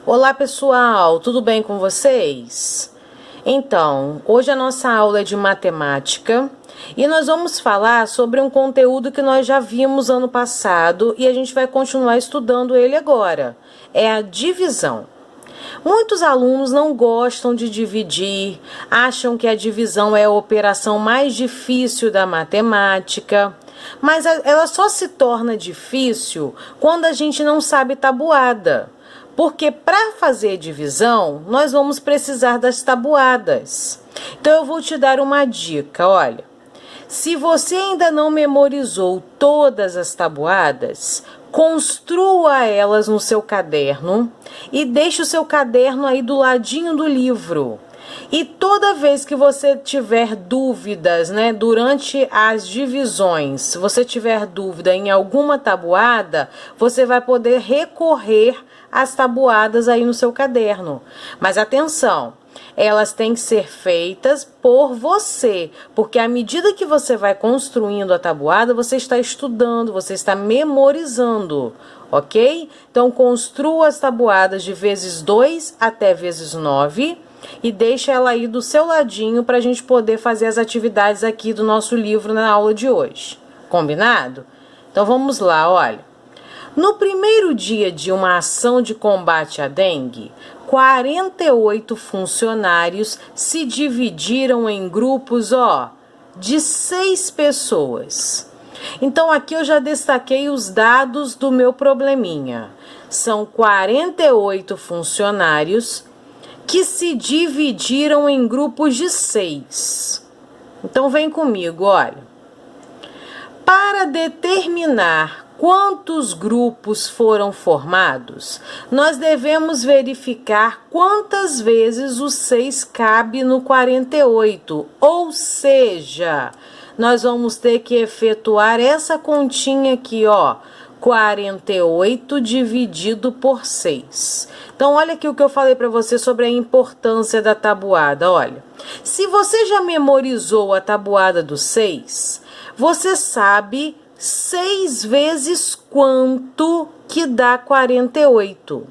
Olá pessoal, tudo bem com vocês? Então, hoje a nossa aula é de matemática e nós vamos falar sobre um conteúdo que nós já vimos ano passado e a gente vai continuar estudando ele agora. É a divisão. Muitos alunos não gostam de dividir, acham que a divisão é a operação mais difícil da matemática, mas ela só se torna difícil quando a gente não sabe tabuada. Porque para fazer divisão, nós vamos precisar das tabuadas. Então eu vou te dar uma dica, olha. Se você ainda não memorizou todas as tabuadas, construa elas no seu caderno e deixe o seu caderno aí do ladinho do livro. E toda vez que você tiver dúvidas, durante as divisões, se você tiver dúvida em alguma tabuada, você vai poder recorrer às tabuadas aí no seu caderno. Mas atenção, elas têm que ser feitas por você, porque à medida que você vai construindo a tabuada, você está estudando, você está memorizando, ok? Então, construa as tabuadas de vezes 2 até vezes 9 e deixa ela aí do seu ladinho para a gente poder fazer as atividades aqui do nosso livro na aula de hoje. Combinado? Então, vamos lá, olha. No primeiro dia de uma ação de combate à dengue, 48 funcionários se dividiram em grupos, de 6 pessoas. Então, aqui eu já destaquei os dados do meu probleminha. São 48 funcionários que se dividiram em grupos de 6. Então, vem comigo, olha. Para determinar quantos grupos foram formados, nós devemos verificar quantas vezes o 6 cabe no 48, ou seja, nós vamos ter que efetuar essa continha aqui, 48 dividido por 6. Então, olha aqui o que eu falei para você sobre a importância da tabuada, olha. Se você já memorizou a tabuada do 6, você sabe 6 vezes quanto que dá 48.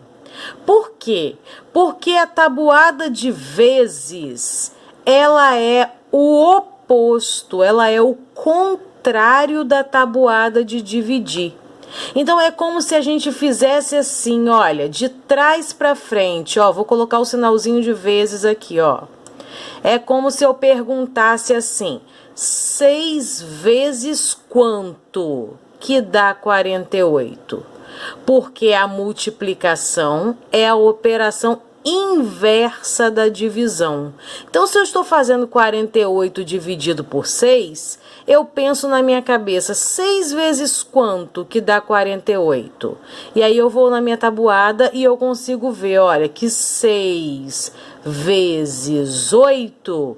Por quê? Porque a tabuada de vezes, ela é o oposto, ela é o contrário da tabuada de dividir. Então, é como se a gente fizesse assim, olha, de trás para frente, vou colocar o sinalzinho de vezes aqui, É como se eu perguntasse assim, 6 vezes quanto que dá 48? Porque a multiplicação é a operação inversa da divisão. Então, se eu estou fazendo 48 dividido por 6, eu penso na minha cabeça, 6 vezes quanto que dá 48? E aí eu vou na minha tabuada e eu consigo ver, olha, que 6 vezes 8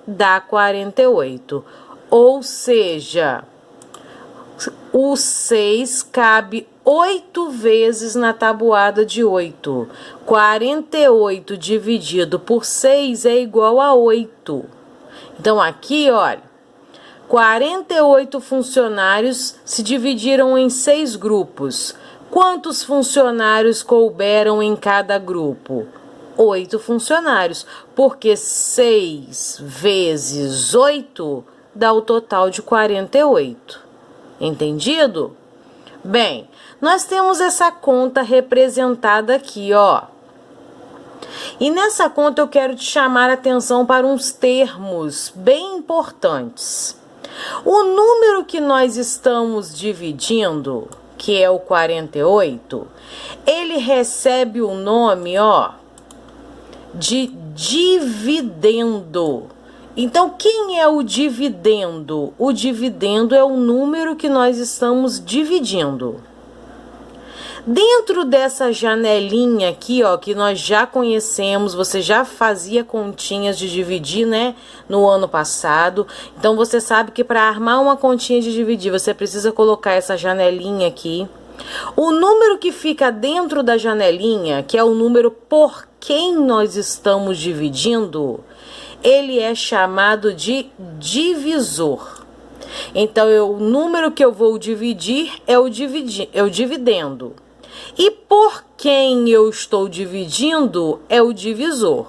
dá 48. Ou seja, o 6 cabe 8 vezes na tabuada de 8. 48 dividido por 6 é igual a 8. Então, aqui, olha, 48 funcionários se dividiram em 6 grupos. Quantos funcionários couberam em cada grupo? 8 funcionários, porque 6 vezes 8 dá o total de 48. Entendido? Bem, nós temos essa conta representada aqui, E nessa conta eu quero te chamar a atenção para uns termos bem importantes. O número que nós estamos dividindo, que é o 48, ele recebe o nome, de dividendo. Então, quem é o dividendo? O dividendo é o número que nós estamos dividindo. Dentro dessa janelinha aqui, que nós já conhecemos, você já fazia continhas de dividir, no ano passado. Então, você sabe que para armar uma continha de dividir, você precisa colocar essa janelinha aqui. O número que fica dentro da janelinha, que é o número por quem nós estamos dividindo, ele é chamado de divisor. Então, o número que eu vou dividir é o dividendo. E por quem eu estou dividindo é o divisor.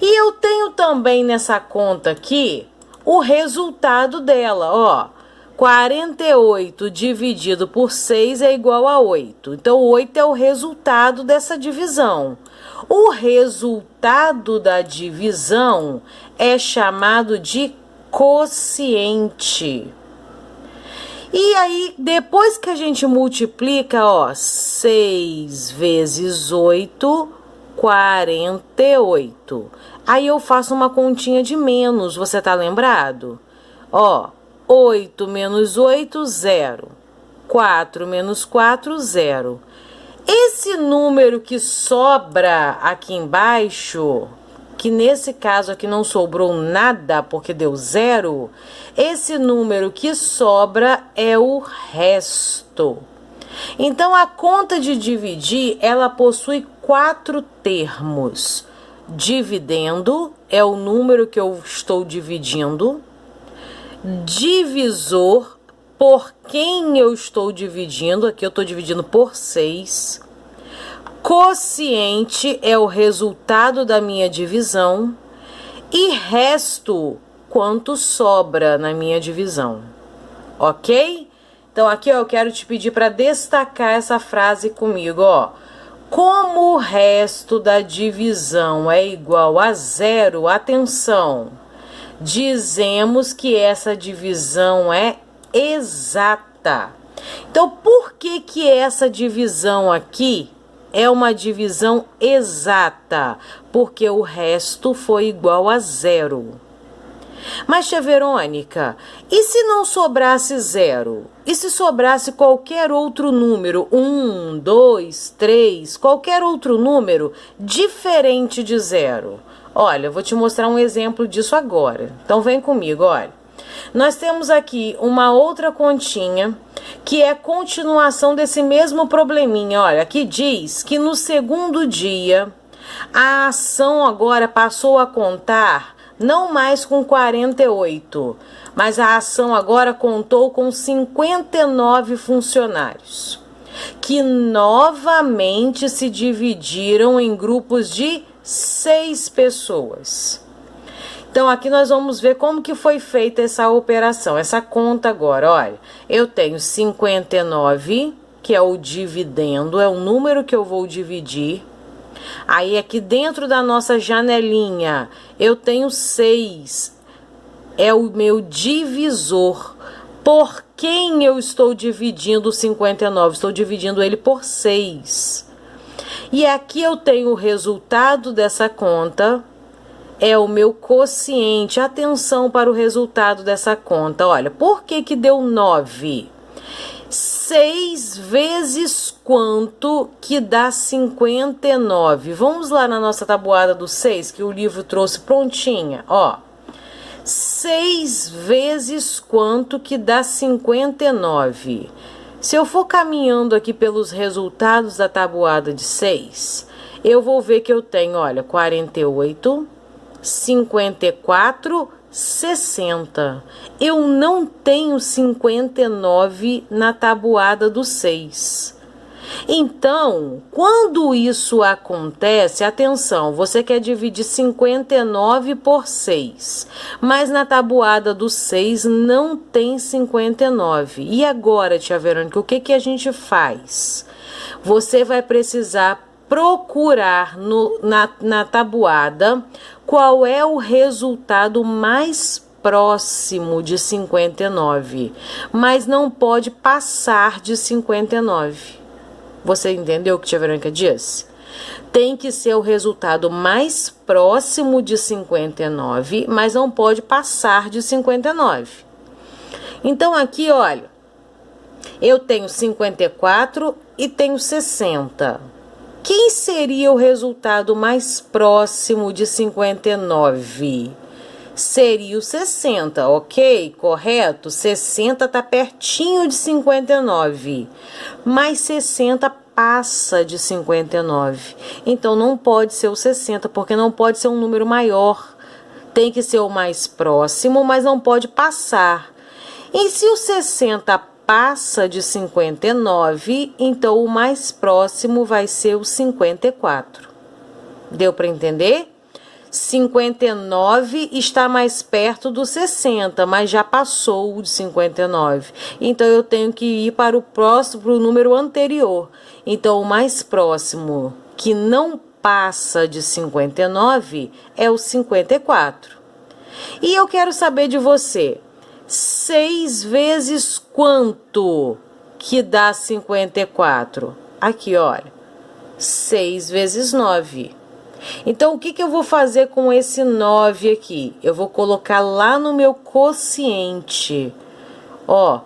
E eu tenho também nessa conta aqui o resultado dela, ó. 48 dividido por 6 é igual a 8. Então, 8 é o resultado dessa divisão. O resultado da divisão é chamado de quociente. E aí, depois que a gente multiplica, ó, 6 vezes 8, 48. Aí eu faço uma continha de menos, você tá lembrado? Ó, 8 menos 8, 0. 4 menos 4, 0. Esse número que sobra aqui embaixo, que nesse caso aqui não sobrou nada porque deu 0, esse número que sobra é o resto. Então, a conta de dividir, ela possui 4 termos. Dividendo é o número que eu estou dividindo. Divisor, por quem eu estou dividindo, aqui eu estou dividindo por 6. Quociente é o resultado da minha divisão. E resto, quanto sobra na minha divisão. Ok? Então, aqui ó, eu quero te pedir para destacar essa frase comigo, ó. Como o resto da divisão é igual a 0, atenção, dizemos que essa divisão é exata. Então, por que que essa divisão aqui é uma divisão exata? Porque o resto foi igual a 0. Mas, tia Verônica, e se não sobrasse 0? E se sobrasse qualquer outro número, 1, 2, 3, qualquer outro número diferente de 0? Olha, eu vou te mostrar um exemplo disso agora. Então, vem comigo, olha. Nós temos aqui uma outra continha que é continuação desse mesmo probleminha. Olha, aqui diz que no segundo dia, a ação agora passou a contar não mais com 48, mas a ação agora contou com 59 funcionários, que novamente se dividiram em grupos de 6 pessoas. Então, aqui nós vamos ver como que foi feita essa operação, essa conta agora. Olha, eu tenho 59, que é o dividendo, é o número que eu vou dividir. Aí, aqui dentro da nossa janelinha, eu tenho 6. É o meu divisor. Por quem eu estou dividindo o 59? Estou dividindo ele por 6. E aqui eu tenho o resultado dessa conta. É o meu quociente. Atenção para o resultado dessa conta. Olha, por que que deu 9? 6 vezes quanto que dá 59? Vamos lá na nossa tabuada do 6, que o livro trouxe prontinha, ó. 6 vezes quanto que dá 59? Se eu for caminhando aqui pelos resultados da tabuada de 6, eu vou ver que eu tenho, olha, 48, 54, 60. Eu não tenho 59 na tabuada do 6. Então, quando isso acontece, atenção, você quer dividir 59 por 6, mas na tabuada do 6 não tem 59. E agora, tia Verônica, o que que a gente faz? Você vai precisar procurar na tabuada qual é o resultado mais próximo de 59, mas não pode passar de 59. Você entendeu o que a tia Verônica disse? Tem que ser o resultado mais próximo de 59, mas não pode passar de 59. Então, aqui, olha, eu tenho 54 e tenho 60. Quem seria o resultado mais próximo de 59? Seria o 60, ok? Correto? 60 está pertinho de 59, mas 60 passa de 59. Então, não pode ser o 60, porque não pode ser um número maior. Tem que ser o mais próximo, mas não pode passar. E se o 60 passa de 59, então o mais próximo vai ser o 54. Deu para entender? 59 está mais perto do 60, mas já passou de 59. Então, eu tenho que ir para o próximo, para o número anterior. Então, o mais próximo que não passa de 59 é o 54. E eu quero saber de você, 6 vezes quanto que dá 54? Aqui, olha, 6 vezes 9. Então, o que eu vou fazer com esse 9 aqui? Eu vou colocar lá no meu quociente. Ó,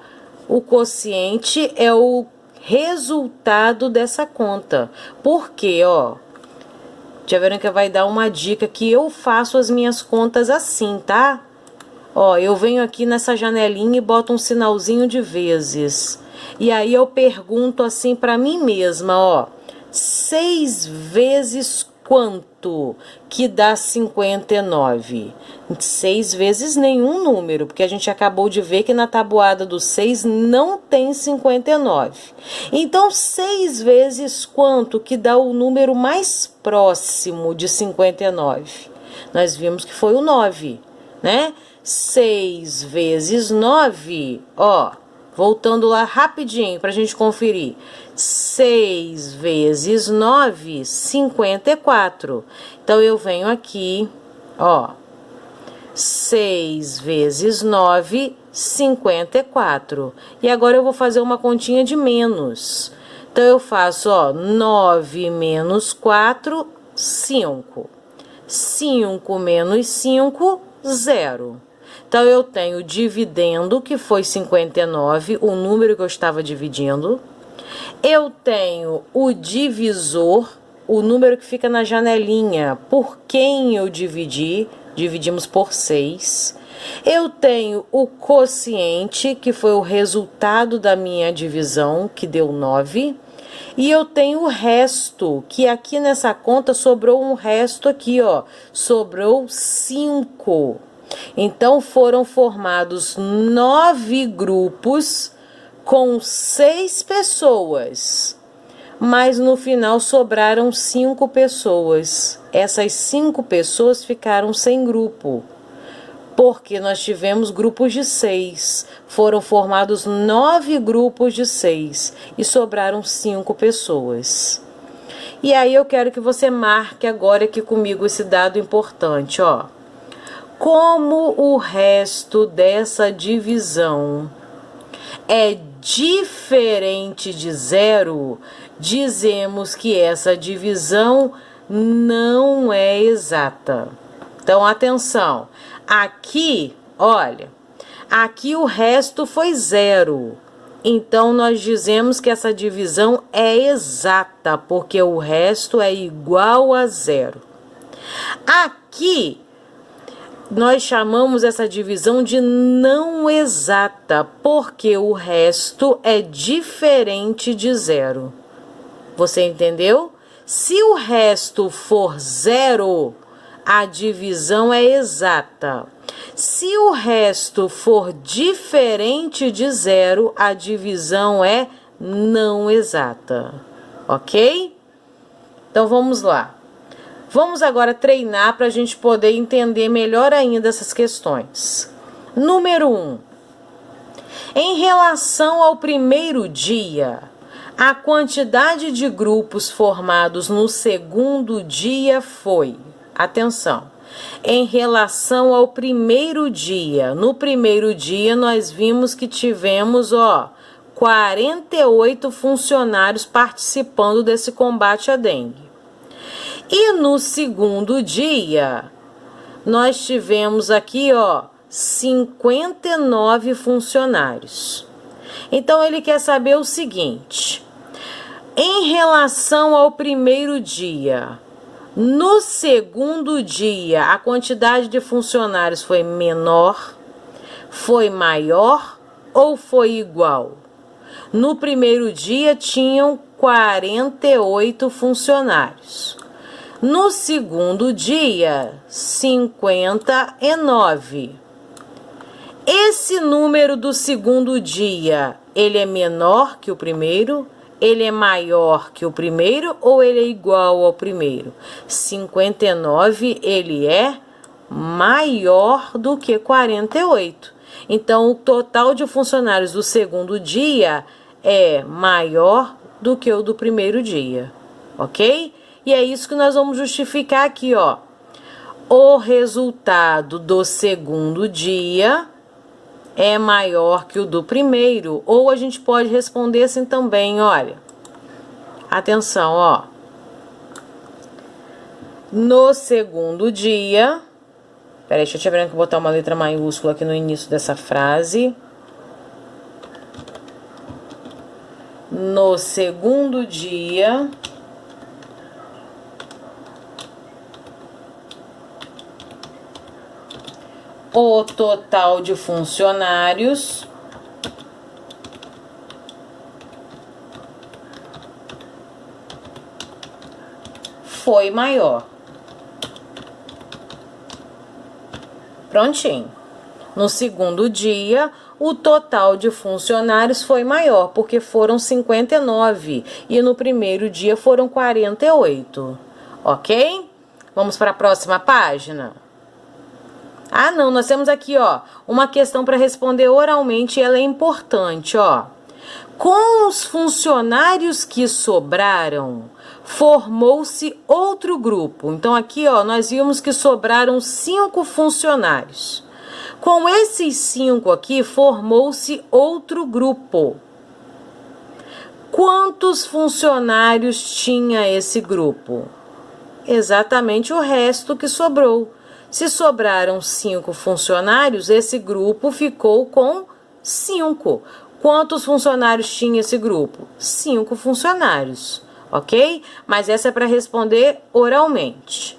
o quociente é o resultado dessa conta. Por quê, ó? Já viram que vai dar uma dica que eu faço as minhas contas assim, tá? Ó, eu venho aqui nessa janelinha e boto um sinalzinho de vezes. E aí eu pergunto assim pra mim mesma, ó. 6 vezes quanto que dá 59? 6 vezes nenhum número, porque a gente acabou de ver que na tabuada do 6 não tem 59. Então, 6 vezes quanto que dá o número mais próximo de 59? Nós vimos que foi o 9, né? 6 vezes 9, ó, voltando lá rapidinho pra gente conferir. 6 vezes 9, 54. Então, eu venho aqui, ó, 6 vezes 9, 54. E agora eu vou fazer uma continha de menos. Então, eu faço, ó, 9 menos 4, 5. 5 menos 5, 0. Então, eu tenho o dividendo, que foi 59, o número que eu estava dividindo. Eu tenho o divisor, o número que fica na janelinha, por quem eu dividi, dividimos por 6. Eu tenho o quociente, que foi o resultado da minha divisão, que deu 9. E eu tenho o resto, que aqui nessa conta sobrou um resto aqui, ó, sobrou 5. Então, foram formados 9 grupos com 6 pessoas, mas no final sobraram 5 pessoas. Essas 5 pessoas ficaram sem grupo, porque nós tivemos grupos de 6. Foram formados 9 grupos de 6 e sobraram 5 pessoas. E aí eu quero que você marque agora aqui comigo esse dado importante, ó. Como o resto dessa divisão é diferente de 0, dizemos que essa divisão não é exata. Então, atenção. Aqui, olha, aqui o resto foi 0. Então, nós dizemos que essa divisão é exata, porque o resto é igual a 0. Aqui, nós chamamos essa divisão de não exata, porque o resto é diferente de 0. Você entendeu? Se o resto for 0, a divisão é exata. Se o resto for diferente de 0, a divisão é não exata. Ok? Então, vamos lá. Vamos agora treinar para a gente poder entender melhor ainda essas questões. Número 1. Em relação ao primeiro dia, a quantidade de grupos formados no segundo dia foi... Atenção. Em relação ao primeiro dia, no primeiro dia nós vimos que tivemos, ó, 48 funcionários participando desse combate à dengue. E no segundo dia, nós tivemos aqui, ó, 59 funcionários. Então, ele quer saber o seguinte: em relação ao primeiro dia, no segundo dia, a quantidade de funcionários foi menor, foi maior ou foi igual? No primeiro dia, tinham 48 funcionários. No segundo dia, 59. Esse número do segundo dia Ele é menor que o primeiro? Ele é maior que o primeiro ou ele é igual ao primeiro? 59, ele é maior do que 48. Então, o total de funcionários do segundo dia é maior do que o do primeiro dia, ok? E é isso que nós vamos justificar aqui, ó. O resultado do segundo dia é maior que o do primeiro. Ou a gente pode responder assim também, olha. Atenção, ó. No segundo dia... Peraí, deixa eu te abrir que botar uma letra maiúscula aqui no início dessa frase. No segundo dia... o total de funcionários foi maior. Prontinho. No segundo dia, o total de funcionários foi maior, porque foram 59 e no primeiro dia foram 48. Ok? Vamos para a próxima página. Ah, não, nós temos aqui, ó, uma questão para responder oralmente e ela é importante, ó. Com os funcionários que sobraram, formou-se outro grupo. Então, aqui, ó, nós vimos que sobraram 5 funcionários. Com esses 5 aqui, formou-se outro grupo. Quantos funcionários tinha esse grupo? Exatamente o resto que sobrou. Se sobraram 5 funcionários, esse grupo ficou com 5. Quantos funcionários tinha esse grupo? 5 funcionários, ok? Mas essa é para responder oralmente.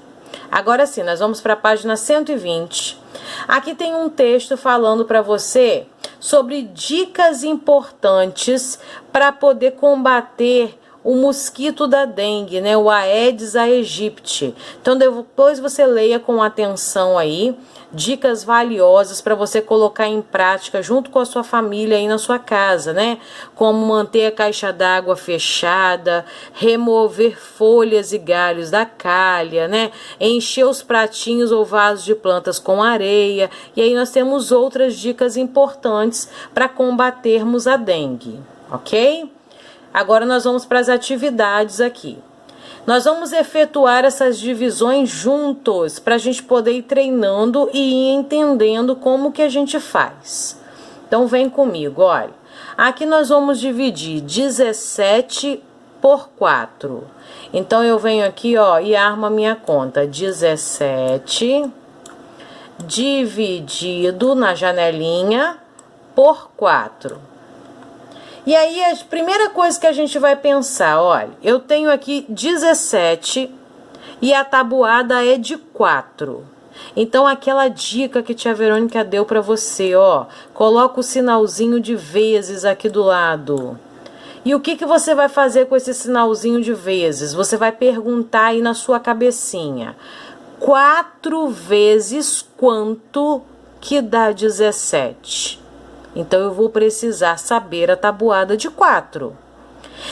Agora sim, nós vamos para a página 120. Aqui tem um texto falando para você sobre dicas importantes para poder combater o mosquito da dengue, né? O Aedes aegypti. Então, depois você leia com atenção aí, dicas valiosas para você colocar em prática junto com a sua família aí na sua casa, né? Como manter a caixa d'água fechada, remover folhas e galhos da calha, né? Encher os pratinhos ou vasos de plantas com areia. E aí nós temos outras dicas importantes para combatermos a dengue, ok? Agora nós vamos para as atividades aqui. Nós vamos efetuar essas divisões juntos para a gente poder ir treinando e ir entendendo como que a gente faz. Então vem comigo, olha. Aqui nós vamos dividir 17 por 4. Então eu venho aqui, ó, e armo a minha conta. 17 dividido na janelinha por 4. E aí, a primeira coisa que a gente vai pensar, olha, eu tenho aqui 17 e a tabuada é de 4. Então, aquela dica que a tia Verônica deu para você, ó, coloca o sinalzinho de vezes aqui do lado. E o que você vai fazer com esse sinalzinho de vezes? Você vai perguntar aí na sua cabecinha. 4 vezes quanto que dá 17? Então, eu vou precisar saber a tabuada de 4.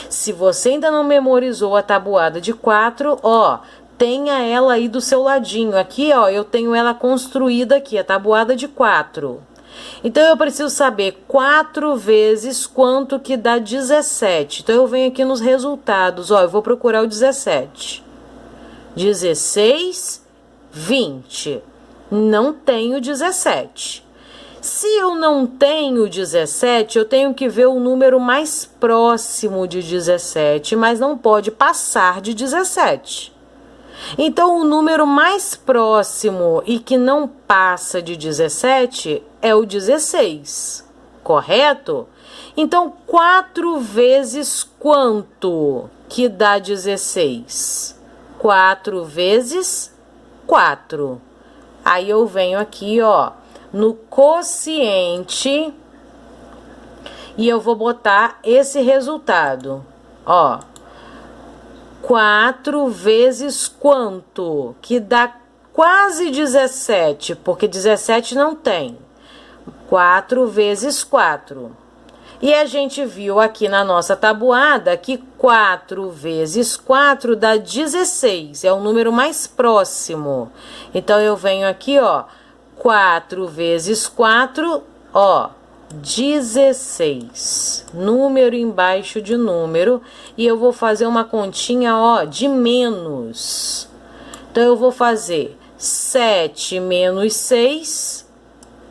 Se você ainda não memorizou a tabuada de 4, ó, tenha ela aí do seu ladinho. Aqui, ó, eu tenho ela construída aqui, a tabuada de 4. Então, eu preciso saber 4 vezes quanto que dá 17. Então, eu venho aqui nos resultados, ó, eu vou procurar o 17. 16, 20. Não tenho 17. Se eu não tenho 17, eu tenho que ver o número mais próximo de 17, mas não pode passar de 17. Então, o número mais próximo e que não passa de 17 é o 16, correto? Então, 4 vezes quanto que dá 16? 4 vezes 4. Aí eu venho aqui, ó, no quociente e eu vou botar esse resultado, ó. 4 vezes quanto? Que dá quase 17, porque 17 não tem. 4 vezes 4. E a gente viu aqui na nossa tabuada que 4 vezes 4 dá 16, é o número mais próximo. Então, eu venho aqui, ó, 4 vezes 4, ó, 16. Número embaixo de número. E eu vou fazer uma continha, ó, de menos. Então, eu vou fazer 7 menos 6,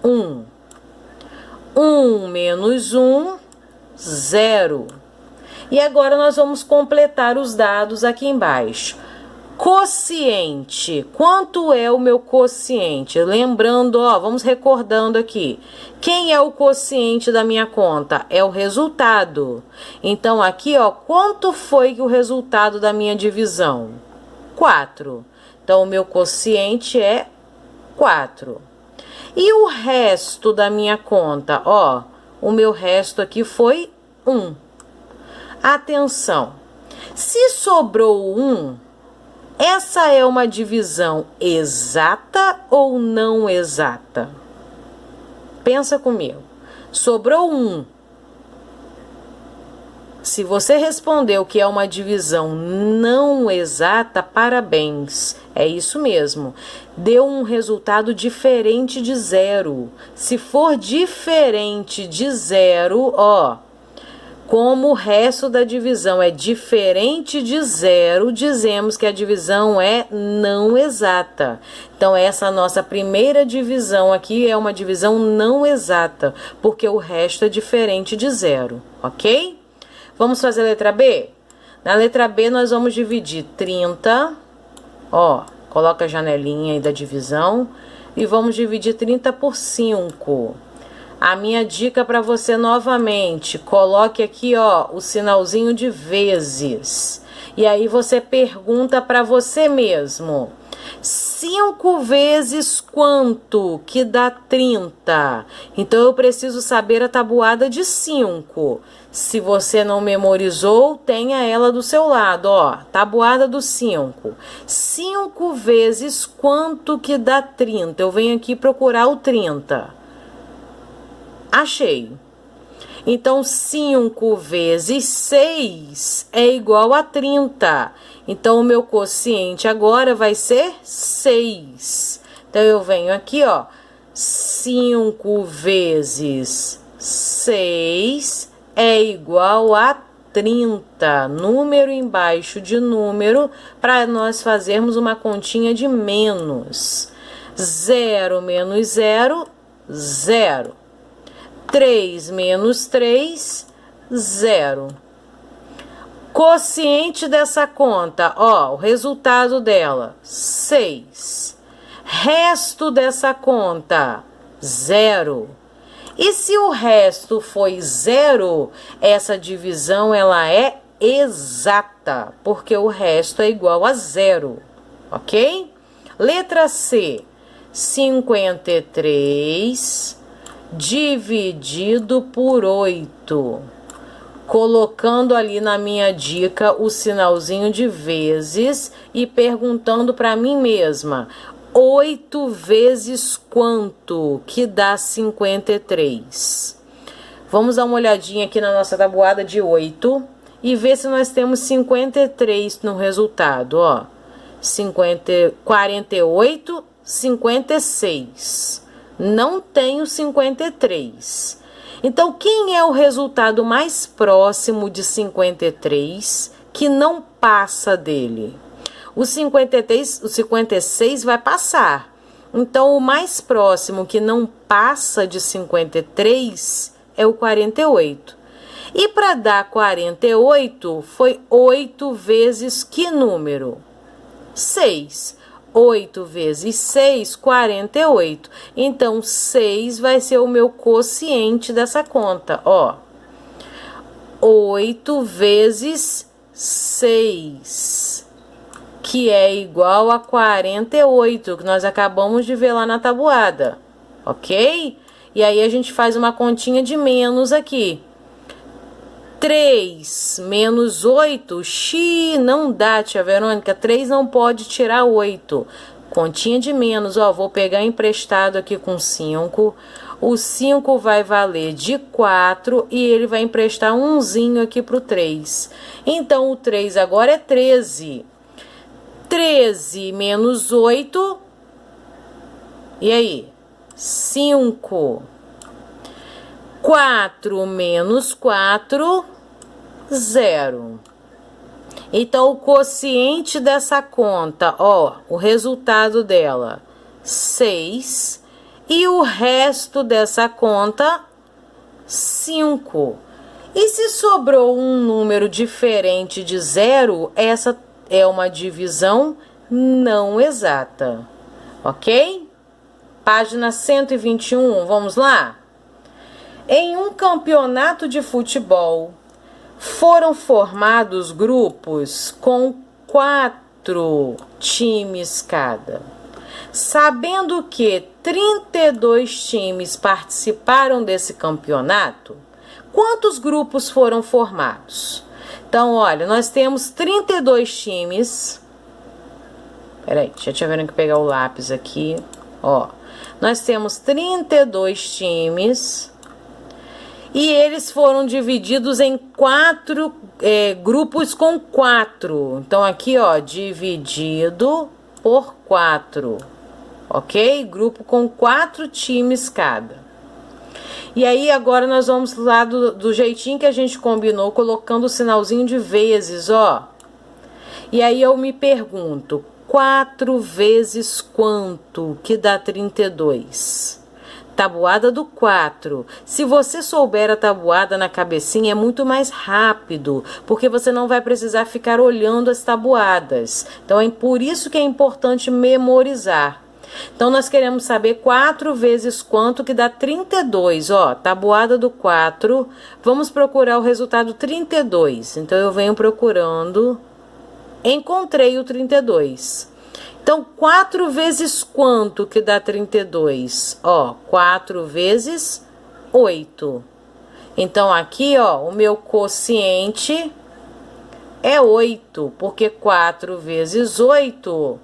1. 1 menos 1, 0. E agora nós vamos completar os dados aqui embaixo. Quociente. Quanto é o meu quociente? Lembrando, ó, vamos recordando aqui. Quem é o quociente da minha conta? É o resultado. Então, aqui, ó, quanto foi o resultado da minha divisão? 4. Então, o meu quociente é 4. E o resto da minha conta? Ó, o meu resto aqui foi 1. Atenção, se sobrou 1, essa é uma divisão exata ou não exata? Pensa comigo. Sobrou 1. Se você respondeu que é uma divisão não exata, parabéns. É isso mesmo. Deu um resultado diferente de 0. Se for diferente de 0, ó, como o resto da divisão é diferente de 0, dizemos que a divisão é não exata. Então, essa nossa primeira divisão aqui é uma divisão não exata, porque o resto é diferente de 0, ok? Vamos fazer a letra B? Na letra B, nós vamos dividir 30, ó, coloca a janelinha aí da divisão, e vamos dividir 30 por 5. A minha dica para você novamente, coloque aqui, ó, o sinalzinho de vezes. E aí você pergunta para você mesmo: 5 vezes quanto que dá 30? Então, eu preciso saber a tabuada de 5. Se você não memorizou, tenha ela do seu lado, ó. Tabuada do 5. 5 vezes quanto que dá 30? Eu venho aqui procurar o 30. Achei. Então, 5 vezes 6 é igual a 30. Então, o meu quociente agora vai ser 6. Então, eu venho aqui, ó. 5 vezes 6 é igual a 30. Número embaixo de número, para nós fazermos uma continha de menos. 0 menos 0, 0. 3 menos 3, 0. Quociente dessa conta, ó, o resultado dela, 6. Resto dessa conta, 0. E se o resto foi 0, essa divisão ela é exata, porque o resto é igual a 0, ok? Letra C, 53 dividido por 8. Colocando ali na minha dica o sinalzinho de vezes e perguntando para mim mesma: 8 vezes quanto que dá 53? Vamos dar uma olhadinha aqui na nossa tabuada de 8 e ver se nós temos 53 no resultado, ó. 48, 56. Não tenho 53. Então, quem é o resultado mais próximo de 53 que não passa dele? O 56 vai passar. Então, o mais próximo que não passa de 53 é o 48. E para dar 48, foi 8 vezes que número? 6. 8 vezes 6, 48. Então, 6 vai ser o meu quociente dessa conta, ó. 8 vezes 6, que é igual a 48, que nós acabamos de ver lá na tabuada, ok? E aí, a gente faz uma continha de menos aqui. 3 menos 8, não dá, tia Verônica, 3 não pode tirar 8. Continha de menos, ó, vou pegar emprestado aqui com 5. O 5 vai valer de 4 e ele vai emprestar umzinho aqui para o 3. Então, o 3 agora é 13. 13 menos 8. E aí? 5. 4 menos 4, 0. Então, o quociente dessa conta, ó, o resultado dela, 6. E o resto dessa conta, 5. E se sobrou um número diferente de 0, essa é uma divisão não exata, ok? Página 121, vamos lá? Em um campeonato de futebol, foram formados grupos com 4 times cada. Sabendo que 32 times participaram desse campeonato, quantos grupos foram formados? Então, olha, nós temos 32 times. Peraí, deixa eu ver que pegar o lápis aqui. Ó, nós temos 32 times e eles foram divididos em 4 grupos com 4. Então, aqui, ó, dividido por 4. Ok? Grupo com 4 times cada. E aí, agora nós vamos lá do jeitinho que a gente combinou, colocando o sinalzinho de vezes, ó. E aí eu me pergunto, 4 vezes quanto que dá 32? Tabuada do 4. Se você souber a tabuada na cabecinha, é muito mais rápido, porque você não vai precisar ficar olhando as tabuadas. Então, é por isso que é importante memorizar. Então, nós queremos saber 4 vezes quanto que dá 32, ó, tabuada do 4, vamos procurar o resultado 32, então eu venho procurando, encontrei o 32. Então, 4 vezes quanto que dá 32? Ó, 4 vezes 8. Então, aqui, ó, o meu quociente é 8, porque 4 vezes 8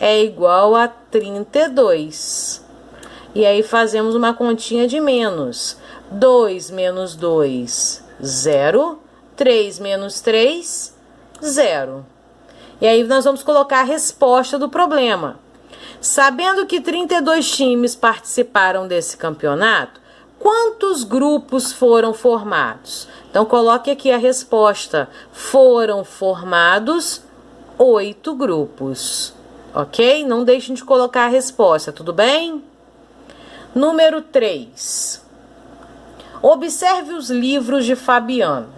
é igual a 32. E aí fazemos uma continha de menos. 2 menos 2, 0. 3 menos 3, 0. E aí nós vamos colocar a resposta do problema. Sabendo que 32 times participaram desse campeonato, quantos grupos foram formados? Então, coloque aqui a resposta. Foram formados 8 grupos. Ok? Não deixem de colocar a resposta, tudo bem? Número 3. Observe os livros de Fabiana.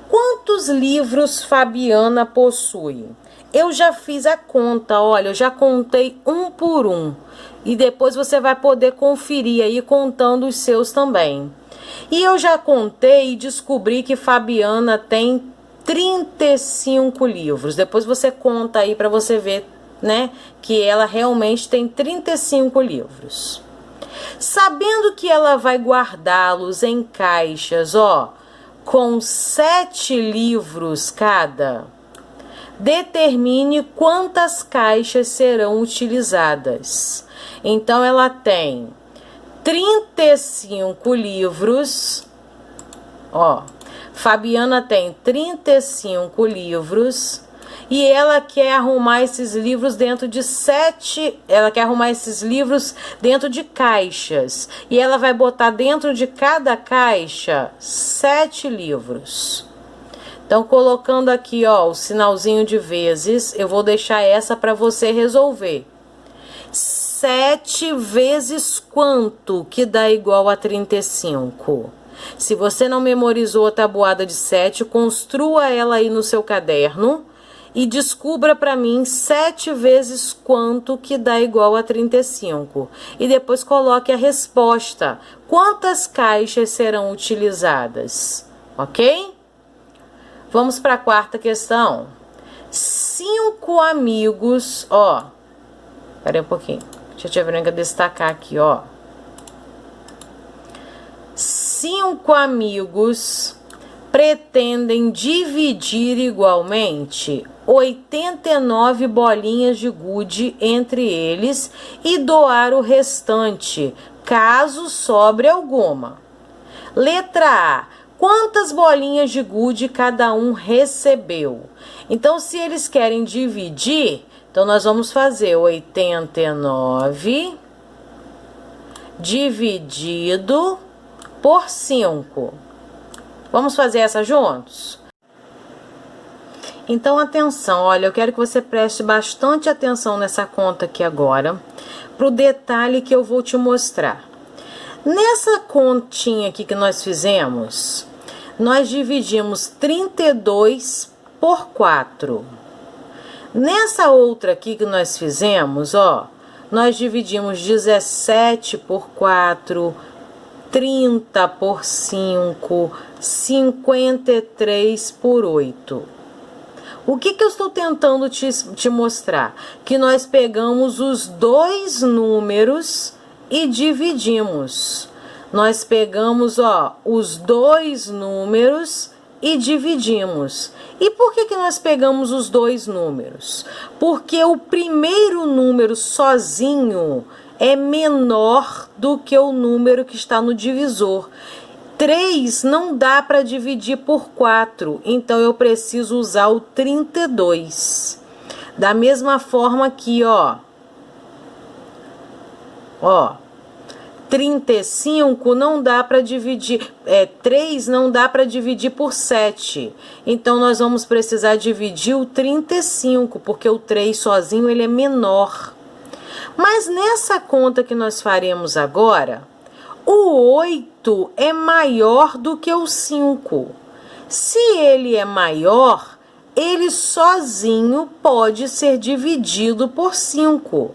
Quantos livros Fabiana possui? Eu já fiz a conta, olha, eu já contei um por um. E depois você vai poder conferir aí contando os seus também. E eu já contei e descobri que Fabiana tem 35 livros. Depois você conta aí para você ver, né, que ela realmente tem 35 livros. Sabendo que ela vai guardá-los em caixas, ó, com 7 livros cada, determine quantas caixas serão utilizadas. Então, ela tem 35 livros, ó, Fabiana tem 35 livros, e ela quer arrumar esses livros dentro de 7, ela quer arrumar esses livros dentro de caixas. E ela vai botar dentro de cada caixa 7 livros. Então, colocando aqui, ó, o sinalzinho de vezes, eu vou deixar essa para você resolver. 7 vezes quanto que dá igual a 35? Se você não memorizou a tabuada de 7, construa ela aí no seu caderno. E descubra para mim 7 vezes quanto que dá igual a 35. E depois coloque a resposta. Quantas caixas serão utilizadas? Ok? Vamos para a quarta questão. 5 amigos, ó. Espera aí um pouquinho. Deixa a tia Branca destacar aqui, ó. 5 amigos pretendem dividir igualmente 89 bolinhas de gude entre eles e doar o restante caso sobre alguma. Letra A. Quantas bolinhas de gude cada um recebeu? Então, se eles querem dividir, então nós vamos fazer 89 dividido por 5. Vamos fazer essa juntos? Então, atenção, olha, eu quero que você preste bastante atenção nessa conta aqui agora, para o detalhe que eu vou te mostrar. Nessa continha aqui que nós fizemos, nós dividimos 32 por 4. Nessa outra aqui que nós fizemos, ó, nós dividimos 17 por 4, 30 por 5, 53 por 8. O que eu estou tentando te mostrar? Que nós pegamos os dois números e dividimos. Nós pegamos, ó, os dois números e dividimos. E por que nós pegamos os dois números? Porque o primeiro número sozinho é menor do que o número que está no divisor. 3 não dá para dividir por 4, então eu preciso usar o 32. Da mesma forma aqui, ó. Ó, 35 não dá para dividir, 3 não dá para dividir por 7. Então, nós vamos precisar dividir o 35, porque o 3 sozinho ele é menor. Mas nessa conta que nós faremos agora, o 8 é maior do que o 5. Se ele é maior, ele sozinho pode ser dividido por 5.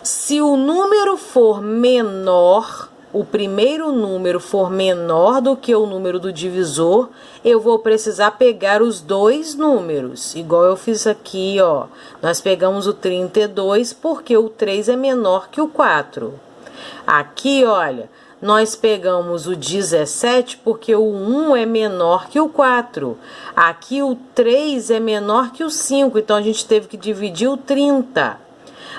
Se o número for menor, o primeiro número for menor do que o número do divisor, eu vou precisar pegar os dois números, igual eu fiz aqui, ó. Nós pegamos o 32 porque o 3 é menor que o 4. Aqui, olha, nós pegamos o 17 porque o 1 é menor que o 4. Aqui o 3 é menor que o 5, então a gente teve que dividir o 30.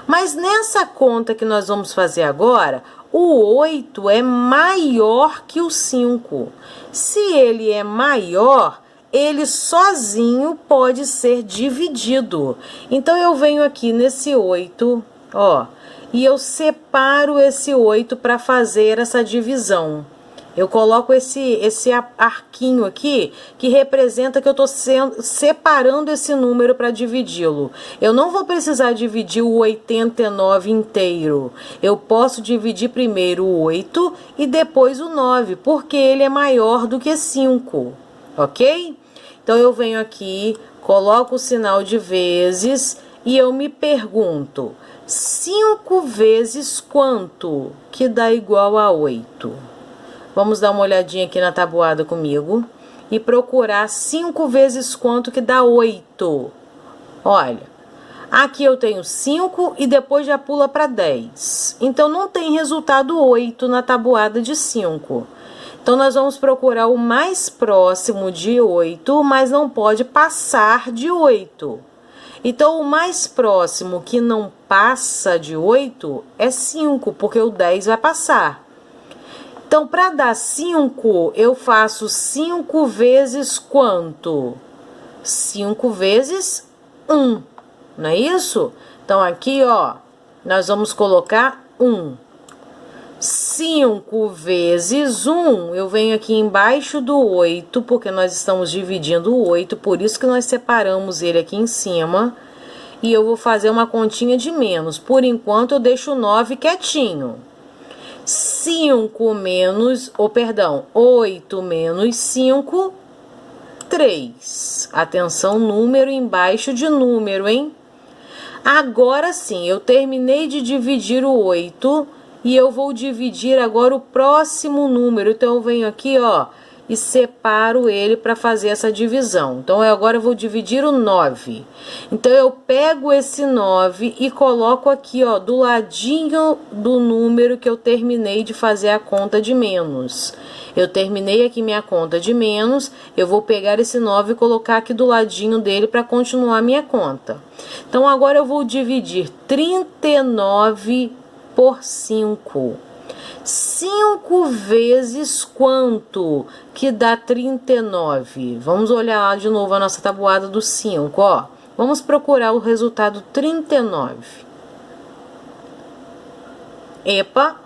Mas nessa conta que nós vamos fazer agora, o 8 é maior que o 5. Se ele é maior, ele sozinho pode ser dividido. Então, eu venho aqui nesse 8, ó, e eu separo esse 8 para fazer essa divisão. Eu coloco esse arquinho aqui, que representa que eu estou separando esse número para dividi-lo. Eu não vou precisar dividir o 89 inteiro. Eu posso dividir primeiro o 8 e depois o 9, porque ele é maior do que 5, ok? Então, eu venho aqui, coloco o sinal de vezes e eu me pergunto, 5 vezes quanto que dá igual a 8? Vamos dar uma olhadinha aqui na tabuada comigo e procurar 5 vezes quanto que dá 8. Olha, aqui eu tenho 5 e depois já pula para 10. Então, não tem resultado 8 na tabuada de 5. Então, nós vamos procurar o mais próximo de 8, mas não pode passar de 8. Então, o mais próximo que não passa de 8 é 5, porque o 10 vai passar. Então, para dar 5, eu faço 5 vezes quanto? 5 vezes 1, não é isso? Então, aqui, ó, nós vamos colocar 1. 5 vezes 1, eu venho aqui embaixo do 8, porque nós estamos dividindo o 8, por isso que nós separamos ele aqui em cima. E eu vou fazer uma continha de menos. Por enquanto, eu deixo o 9 quietinho. 8 menos 5, 3. Atenção, número embaixo de número, hein? Agora sim, eu terminei de dividir o 8 e eu vou dividir agora o próximo número. Então, eu venho aqui, ó, e separo ele para fazer essa divisão. Então, agora eu vou dividir o 9. Então, eu pego esse 9 e coloco aqui, ó, do ladinho do número que eu terminei de fazer a conta de menos. Eu terminei aqui minha conta de menos, eu vou pegar esse 9 e colocar aqui do ladinho dele para continuar minha conta. Então, agora eu vou dividir 39 por 5. 5 vezes quanto que dá 39? Vamos olhar lá de novo a nossa tabuada do 5, ó. Vamos procurar o resultado 39. Epa,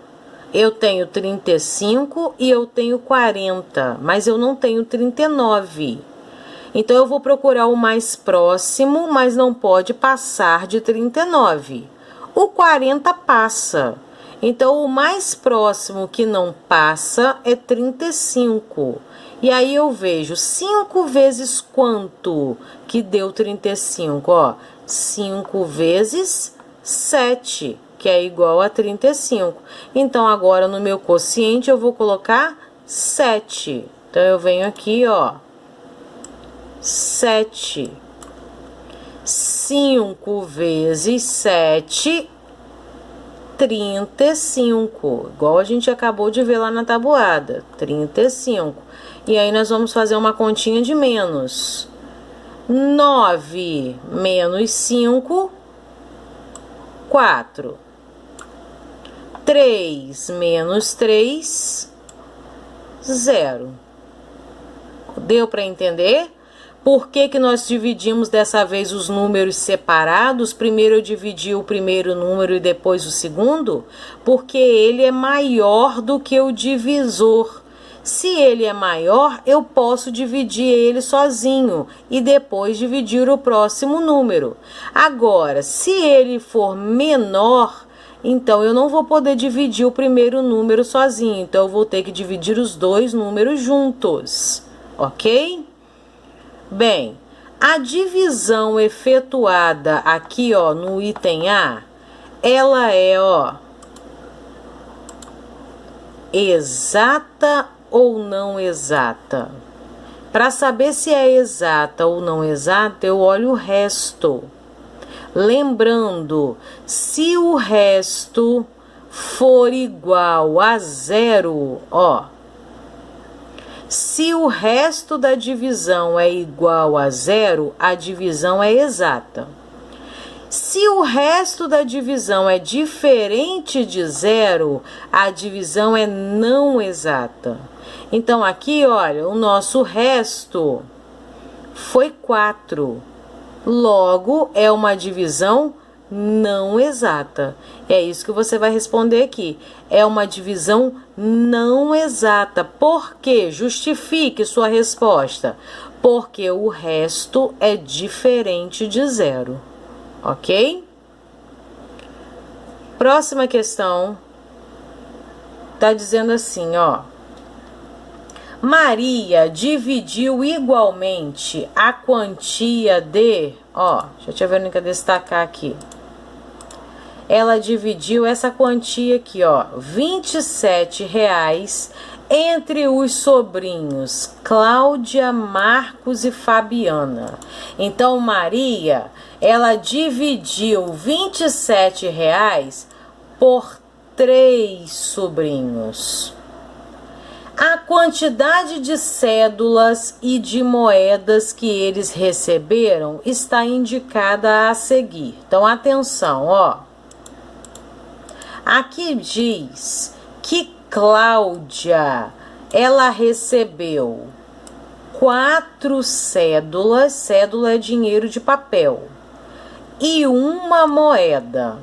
eu tenho 35 e eu tenho 40, mas eu não tenho 39. Então, eu vou procurar o mais próximo, mas não pode passar de 39. O 40 passa. Então, o mais próximo que não passa é 35. E aí, eu vejo 5 vezes quanto que deu 35? Ó, 5 vezes 7, que é igual a 35. Então, agora, no meu quociente, eu vou colocar 7. Então, eu venho aqui, ó, 7. 5 vezes 7, 35. Igual a gente acabou de ver lá na tabuada. 35. E aí, nós vamos fazer uma continha de menos. 9 menos 5, 4. 3 menos 3, 0. Deu para entender? Por que que nós dividimos dessa vez os números separados? Primeiro eu dividi o primeiro número e depois o segundo? Porque ele é maior do que o divisor. Se ele é maior, eu posso dividir ele sozinho e depois dividir o próximo número. Agora, se ele for menor, então eu não vou poder dividir o primeiro número sozinho. Então, eu vou ter que dividir os dois números juntos, ok? Bem, a divisão efetuada aqui, ó, no item A, ela é, ó, exata ou não exata? Para saber se é exata ou não exata, eu olho o resto. Lembrando, se o resto for igual a 0, ó, se o resto da divisão é igual a 0, a divisão é exata. Se o resto da divisão é diferente de 0, a divisão é não exata. Então, aqui, olha, o nosso resto foi 4. Logo, é uma divisão não exata. É isso que você vai responder aqui. É uma divisão não exata. Por quê? Justifique sua resposta. Porque o resto é diferente de 0. Ok? Próxima questão. Tá dizendo assim, ó. Maria dividiu igualmente a quantia de... Ó, deixa eu ver o que destacar aqui. Ela dividiu essa quantia aqui, ó, R$27 entre os sobrinhos Cláudia, Marcos e Fabiana. Então, Maria, ela dividiu R$27 por 3 sobrinhos. A quantidade de cédulas e de moedas que eles receberam está indicada a seguir. Então, atenção, ó. Aqui diz que Cláudia, ela recebeu 4 cédulas, cédula é dinheiro de papel, e 1 moeda.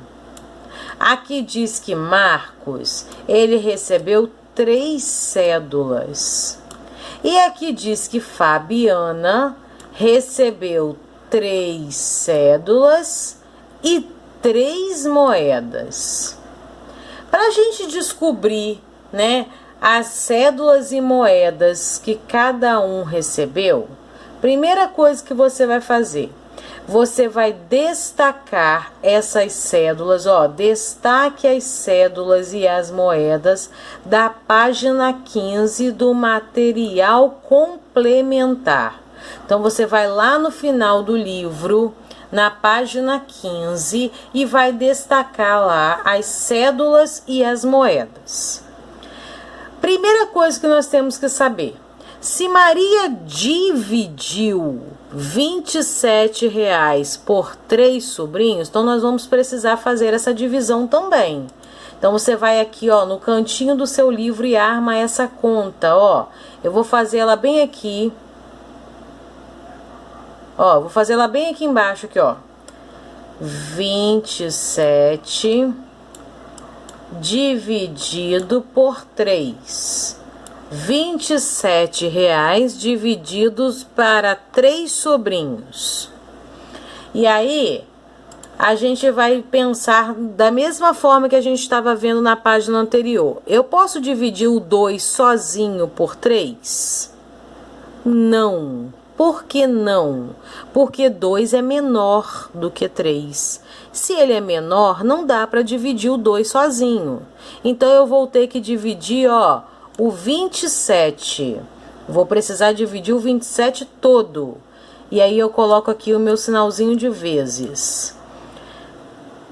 Aqui diz que Marcos, ele recebeu 3 cédulas. E aqui diz que Fabiana recebeu 3 cédulas e 3 moedas. Para a gente descobrir, né, as cédulas e moedas que cada um recebeu, primeira coisa que você vai fazer, você vai destacar essas cédulas, ó, destaque as cédulas e as moedas da página 15 do material complementar. Então, você vai lá no final do livro, na página 15, e vai destacar lá as cédulas e as moedas. Primeira coisa que nós temos que saber, se Maria dividiu R$27 por 3 sobrinhos, então nós vamos precisar fazer essa divisão também. Então, você vai aqui, ó, no cantinho do seu livro e arma essa conta, ó. Eu vou fazer ela bem aqui. Ó, vou fazer ela bem aqui embaixo, aqui, ó. 27 dividido por 3. R$ 27 divididos para 3 sobrinhos. E aí, a gente vai pensar da mesma forma que a gente estava vendo na página anterior. Eu posso dividir o 2 sozinho por 3? Não. Por que não? Porque 2 é menor do que 3. Se ele é menor, não dá para dividir o 2 sozinho. Então, eu vou ter que dividir, ó, o 27. Vou precisar dividir o 27 todo. E aí, eu coloco aqui o meu sinalzinho de vezes.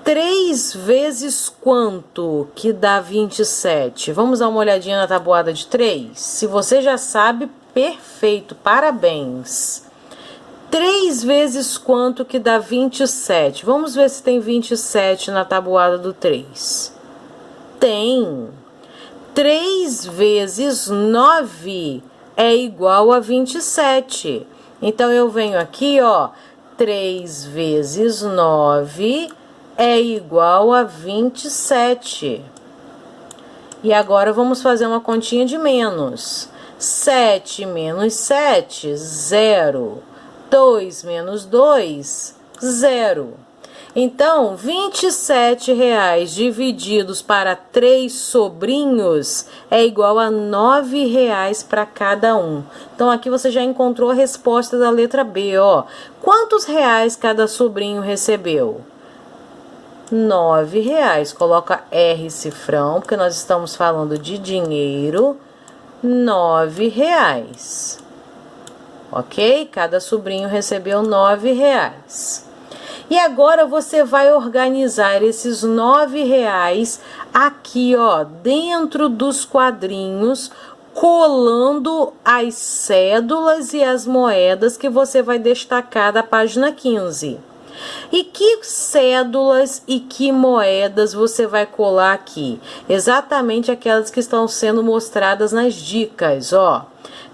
3 vezes quanto que dá 27? Vamos dar uma olhadinha na tabuada de 3? Se você já sabe, perfeito, parabéns. 3 vezes quanto que dá 27? Vamos ver se tem 27 na tabuada do 3. Tem. 3 vezes 9 é igual a 27. Então, eu venho aqui, ó, 3 vezes 9 é igual a 27. E agora, vamos fazer uma continha de menos. 7 menos 7, 0. 2 menos 2, 0. Então, R$ 27 divididos para 3 sobrinhos é igual a R$ 9 para cada um. Então, aqui você já encontrou a resposta da letra B, ó. Quantos reais cada sobrinho recebeu? R$ 9. Coloca R cifrão, porque nós estamos falando de dinheiro. R$ 9. Ok? Cada sobrinho recebeu R$ 9. E agora você vai organizar esses R$ 9 aqui, ó, dentro dos quadrinhos, colando as cédulas e as moedas que você vai destacar da página 15. E que cédulas e que moedas você vai colar aqui? Exatamente aquelas que estão sendo mostradas nas dicas, ó.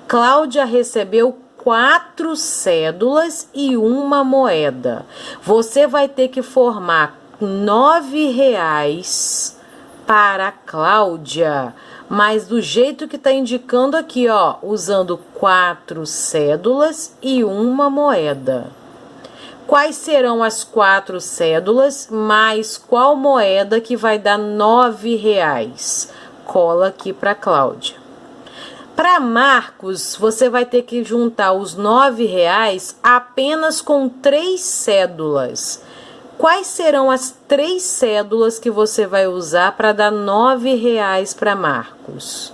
Cláudia recebeu 4 cédulas e 1 moeda. Você vai ter que formar R$ 9 para a Cláudia, mas do jeito que está indicando aqui, ó, usando 4 cédulas e 1 moeda. Quais serão as 4 cédulas mais qual moeda que vai dar R$ 9? Cola aqui para a Cláudia. Para Marcos, você vai ter que juntar os R$ 9 apenas com 3 cédulas. Quais serão as 3 cédulas que você vai usar para dar R$ 9 para Marcos?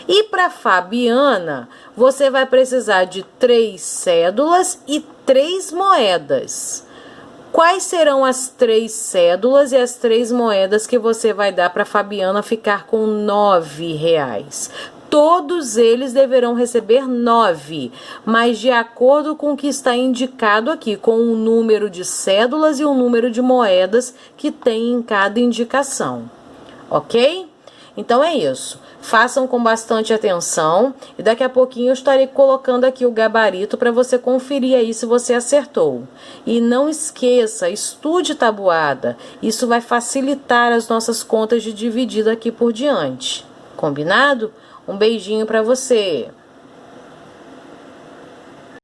E para Fabiana, você vai precisar de 3 cédulas e 3 moedas. Quais serão as 3 cédulas e as 3 moedas que você vai dar para Fabiana ficar com R$ 9? Todos eles deverão receber 9, mas de acordo com o que está indicado aqui, com o número de cédulas e o número de moedas que tem em cada indicação, ok? Então é isso. Façam com bastante atenção e daqui a pouquinho eu estarei colocando aqui o gabarito para você conferir aí se você acertou. E não esqueça, estude tabuada. Isso vai facilitar as nossas contas de dividido aqui por diante. Combinado? Um beijinho para você.